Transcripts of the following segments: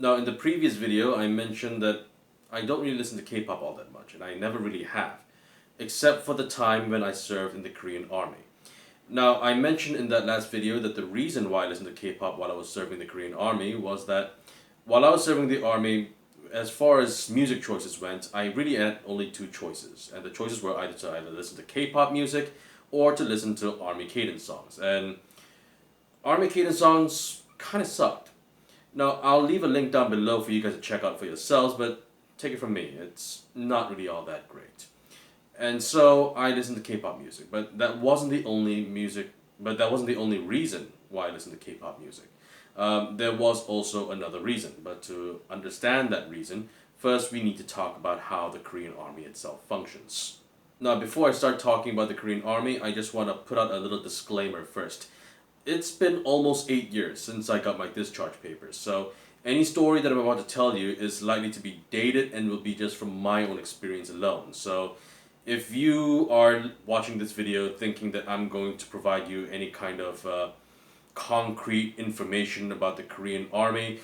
Now, in the previous video, I mentioned that I don't really listen to K-pop all that much, and I never really have, except for the time when I served in the Korean Army. Now, I mentioned in that last video that the reason why I listened to K-pop while I was serving the Korean Army was that while I was serving the Army, as far as music choices went, I really had only two choices, and the choices were either to listen to K-pop music or to listen to Army cadence songs, and Army cadence songs kind of sucked. Now, I'll leave a link down below for you guys to check out for yourselves, but take it from me, it's not really all that great. And so I listened to K-pop music, but that wasn't the only reason why I listened to K-pop music. There was also another reason, but to understand that reason, first we need to talk about how the Korean Army itself functions. Now, before I start talking about the Korean Army, I just want to put out a little disclaimer first. It's been almost 8 years since I got my discharge papers, so any story that I'm about to tell you is likely to be dated and will be just from my own experience alone. So if you are watching this video thinking that I'm going to provide you any kind of concrete information about the Korean Army,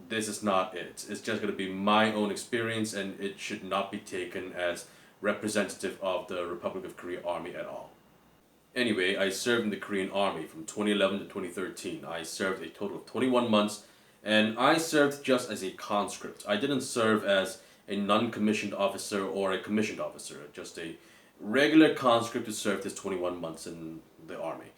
this is not it. It's just going to be my own experience, and it should not be taken as representative of the Republic of Korea Army at all. Anyway, I served in the Korean Army from 2011 to 2013. I served a total of 21 months, and I served just as a conscript. I didn't serve as a non-commissioned officer or a commissioned officer, just a regular conscript who served his 21 months in the Army.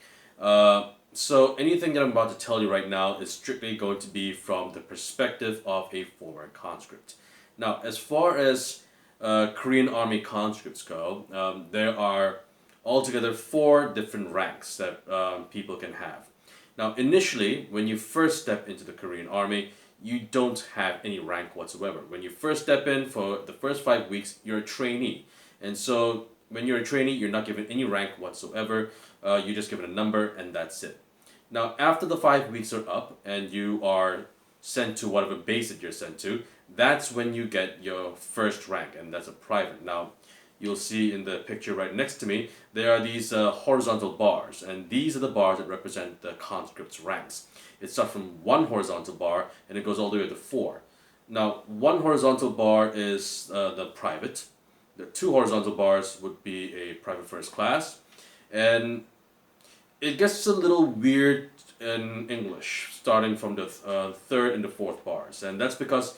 So anything that I'm about to tell you right now is strictly going to be from the perspective of a former conscript. Now, as far as Korean Army conscripts go, there are altogether 4 different ranks that people can have. Now, initially, when you first step into the Korean Army, you don't have any rank whatsoever. When you first step in, for the first 5 weeks, you're a trainee. And so when you're a trainee, you're not given any rank whatsoever. You're just given a number, and that's it. Now, after the 5 weeks are up and you are sent to whatever base that you're sent to, that's when you get your first rank, and that's a private. Now, you'll see in the picture right next to me, there are these horizontal bars, and these are the bars that represent the conscript's ranks. It starts from 1 horizontal bar, and it goes all the way to 4. Now, 1 horizontal bar is the private. The 2 horizontal bars would be a private first class, and it gets a little weird in English, starting from the 3rd and the 4th bars, and that's because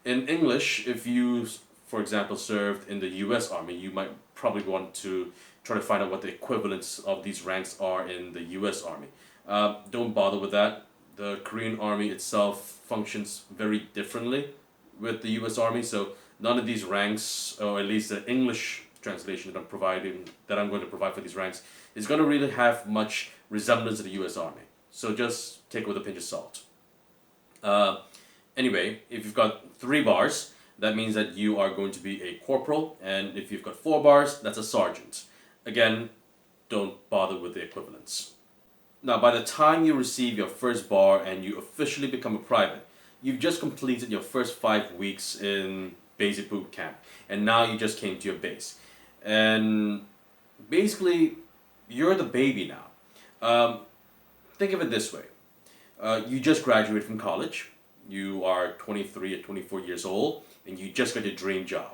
in English, if you, for example, served in the US Army, you might probably want to try to find out what the equivalents of these ranks are in the US Army. Don't bother with that. The Korean Army itself functions very differently with the US Army, so none of these ranks, or at least the English translation that I'm going to provide for these ranks, is going to really have much resemblance to the US Army. So just take it with a pinch of salt. Anyway, if you've got 3 bars, that means that you are going to be a corporal, and if you've got 4 bars, that's a sergeant. Again, don't bother with the equivalents. Now, by the time you receive your first bar and you officially become a private, you've just completed your first 5 weeks in basic boot camp, and now you just came to your base. And basically, you're the baby now. Think of it this way. You just graduated from college. You are 23 or 24 years old, and you just got your dream job.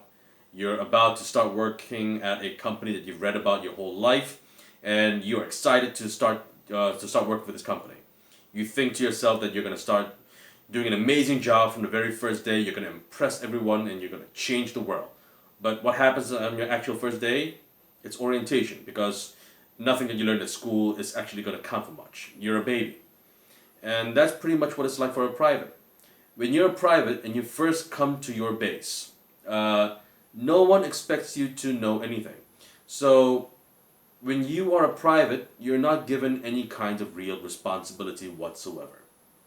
You're about to start working at a company that you've read about your whole life, and you're excited to start working for this company. You think to yourself that you're going to start doing an amazing job from the very first day. You're going to impress everyone, and you're going to change the world. But what happens on your actual first day? It's orientation, because nothing that you learned at school is actually going to count for much. You're a baby. And that's pretty much what it's like for a private. When you're a private and you first come to your base, no one expects you to know anything. So when you are a private, you're not given any kind of real responsibility whatsoever.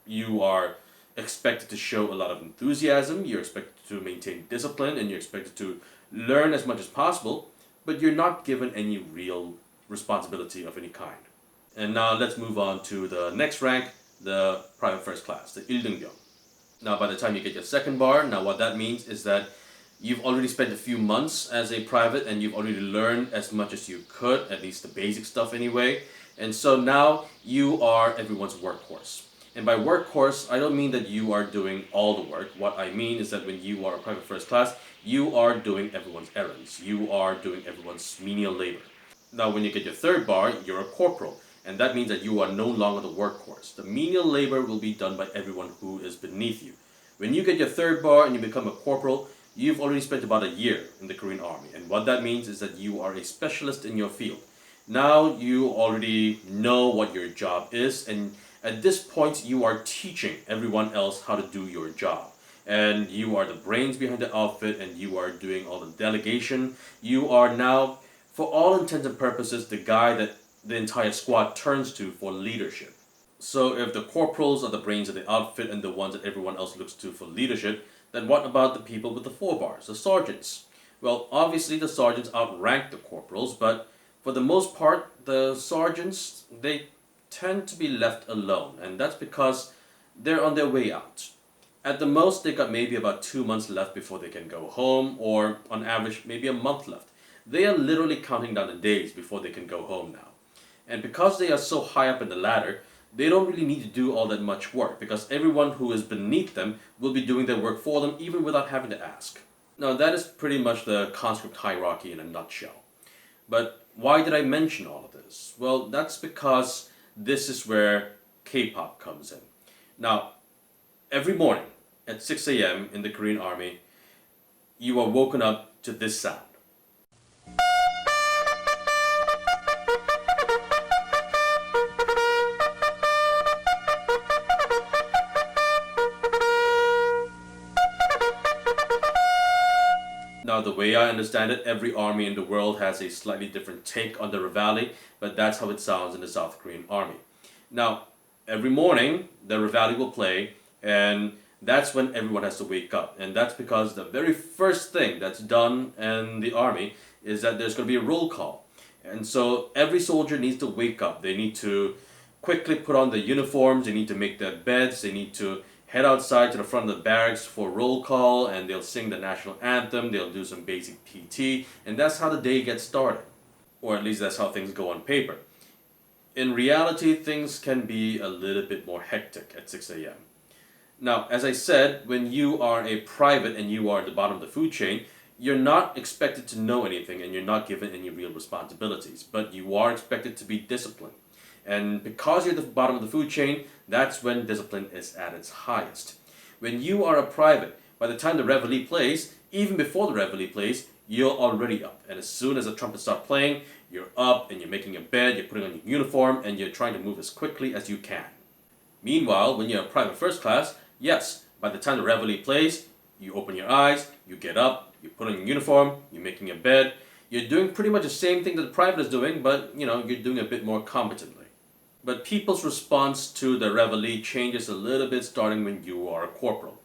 You are expected to show a lot of enthusiasm, you're expected to maintain discipline, and you're expected to learn as much as possible, but you're not given any real responsibility of any kind. And now let's move on to the next rank, the private first class, the 일등병. Now, by the time you get your second bar, now what that means is that you've already spent a few months as a private and you've already learned as much as you could, at least the basic stuff anyway. And so now you are everyone's workhorse. And by workhorse, I don't mean that you are doing all the work. What I mean is that when you are a private first class, you are doing everyone's errands. You are doing everyone's menial labor. Now, when you get your third bar, you're a corporal, and that means that you are no longer the workhorse. The menial labor will be done by everyone who is beneath you. When you get your third bar and you become a corporal, you've already spent about a year in the Korean Army, and what that means is that you are a specialist in your field. Now you already know what your job is, and at this point you are teaching everyone else how to do your job. And you are the brains behind the outfit, and you are doing all the delegation. You are now, for all intents and purposes, the guy that the entire squad turns to for leadership. So if the corporals are the brains of the outfit and the ones that everyone else looks to for leadership, then what about the people with the four bars, the sergeants? Well, obviously the sergeants outrank the corporals, but for the most part, the sergeants, they tend to be left alone, and that's because they're on their way out. At the most, they got maybe about 2 months left before they can go home, or on average, maybe a month left. They are literally counting down the days before they can go home now. And because they are so high up in the ladder, they don't really need to do all that much work because everyone who is beneath them will be doing their work for them even without having to ask. Now, that is pretty much the conscript hierarchy in a nutshell. But why did I mention all of this? Well, that's because this is where K-pop comes in. Now, every morning at 6 a.m. in the Korean Army, you are woken up to this sound. Now, the way I understand it, every army in the world has a slightly different take on the reveille, but that's how it sounds in the South Korean army. Now, every morning, the reveille will play, and that's when everyone has to wake up. And that's because the very first thing that's done in the army is that there's going to be a roll call. And so every soldier needs to wake up. They need to quickly put on the uniforms, they need to make their beds, they need to head outside to the front of the barracks for roll call, and they'll sing the national anthem, they'll do some basic PT, and that's how the day gets started. Or at least that's how things go on paper. In reality, things can be a little bit more hectic at 6 a.m. Now, as I said, when you are a private and you are at the bottom of the food chain, you're not expected to know anything and you're not given any real responsibilities, but you are expected to be disciplined. And because you're at the bottom of the food chain, that's when discipline is at its highest. When you are a private, by the time the reveille plays, even before the reveille plays, you're already up. And as soon as the trumpets start playing, you're up and you're making your bed, you're putting on your uniform, and you're trying to move as quickly as you can. Meanwhile, when you're a private first class, yes, by the time the reveille plays, you open your eyes, you get up, you put on your uniform, you're making your bed. You're doing pretty much the same thing that the private is doing, but you're doing a bit more competently. But people's response to the reveille changes a little bit starting when you are a corporal.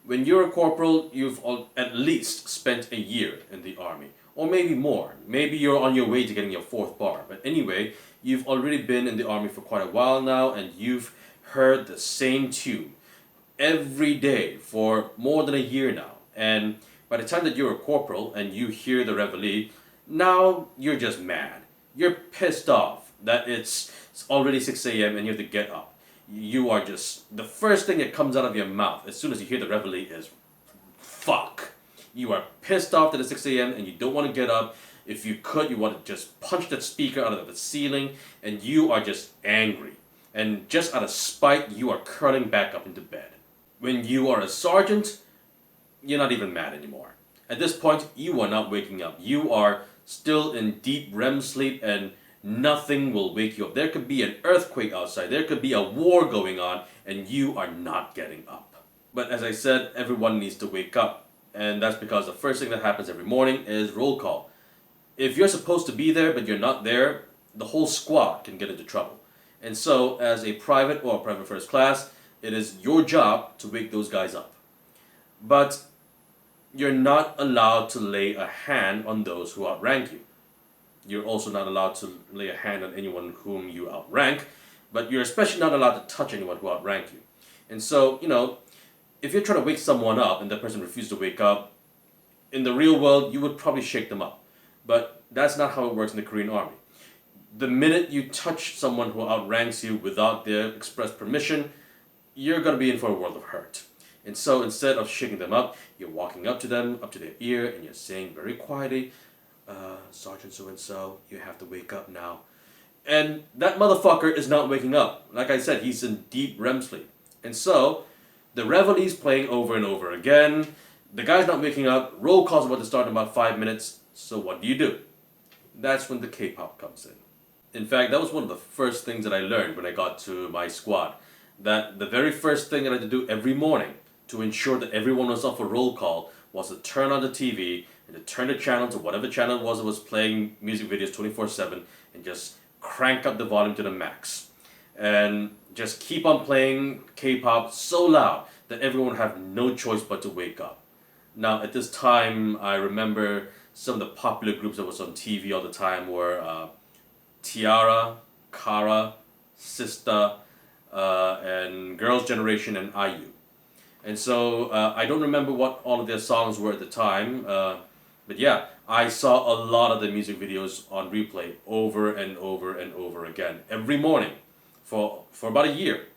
When you're a corporal, you've at least spent a year in the army, or maybe more. Maybe you're on your way to getting your fourth bar. But anyway, you've already been in the army for quite a while now, and you've heard the same tune every day for more than a year now. And by the time that you're a corporal and you hear the reveille, now you're just mad. You're pissed off that it's already 6 a.m. and you have to get up. You are just, the first thing that comes out of your mouth as soon as you hear the reveille is, fuck. You are pissed off that it's 6 a.m. and you don't want to get up. If you could, you want to just punch that speaker out of the ceiling, and you are just angry. And just out of spite, you are curling back up into bed. When you are a sergeant, you're not even mad anymore. At this point, you are not waking up. You are still in deep REM sleep, and nothing will wake you up. There could be an earthquake outside. There could be a war going on, and you are not getting up. But as I said, everyone needs to wake up. And that's because the first thing that happens every morning is roll call. If you're supposed to be there, but you're not there, the whole squad can get into trouble. And so, as a private or a private first class, it is your job to wake those guys up. But you're not allowed to lay a hand on those who outrank you. You're also not allowed to lay a hand on anyone whom you outrank, but you're especially not allowed to touch anyone who outrank you. And so, if you're trying to wake someone up and that person refuses to wake up, in the real world, you would probably shake them up. But that's not how it works in the Korean Army. The minute you touch someone who outranks you without their express permission, you're gonna be in for a world of hurt. And so instead of shaking them up, you're walking up to them, up to their ear, and you're saying very quietly, Sergeant so-and-so, you have to wake up now. And that motherfucker is not waking up. Like I said, he's in deep REM sleep. And so, the reveille's playing over and over again. The guy's not waking up. Roll call's about to start in about 5 minutes. So what do? That's when the K-pop comes in. In fact, that was one of the first things that I learned when I got to my squad. That the very first thing that I had to do every morning to ensure that everyone was off a roll call was to turn on the TV and to turn the channel to whatever channel it was that was playing music videos 24/7 and just crank up the volume to the max. And just keep on playing K-pop so loud that everyone would have no choice but to wake up. Now, at this time, I remember some of the popular groups that was on TV all the time were T-ara, T-ara, Sista, and Girls' Generation and IU. And so I don't remember what all of their songs were at the time, but yeah, I saw a lot of the music videos on replay over and over and over again every morning for about a year.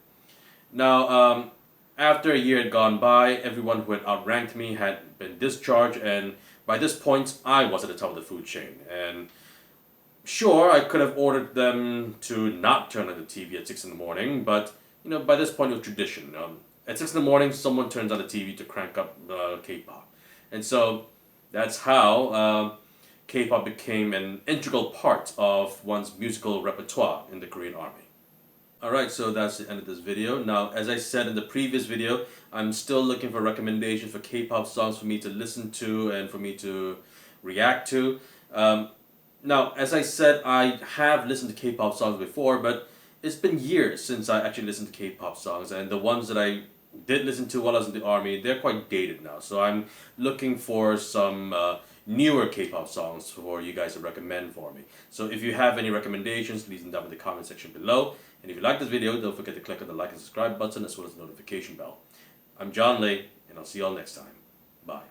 Now, after a year had gone by, everyone who had outranked me had been discharged, and by this point, I was at the top of the food chain. And sure, I could have ordered them to not turn on the TV at 6 in the morning, but by this point it was tradition. At 6 in the morning, someone turns on the TV to crank up K-pop. And so that's how K-pop became an integral part of one's musical repertoire in the Korean Army. Alright, so that's the end of this video. Now, as I said in the previous video, I'm still looking for recommendations for K-pop songs for me to listen to and for me to react to. Now, as I said, I have listened to K-pop songs before, but it's been years since I actually listened to K-pop songs, and the ones that I did listen to while I was in the army, they're quite dated now. So I'm looking for some newer K-pop songs for you guys to recommend for me. So if you have any recommendations, leave them down in the comment section below. And if you like this video, don't forget to click on the like and subscribe button as well as the notification bell. I'm John Lay, and I'll see you all next time. Bye.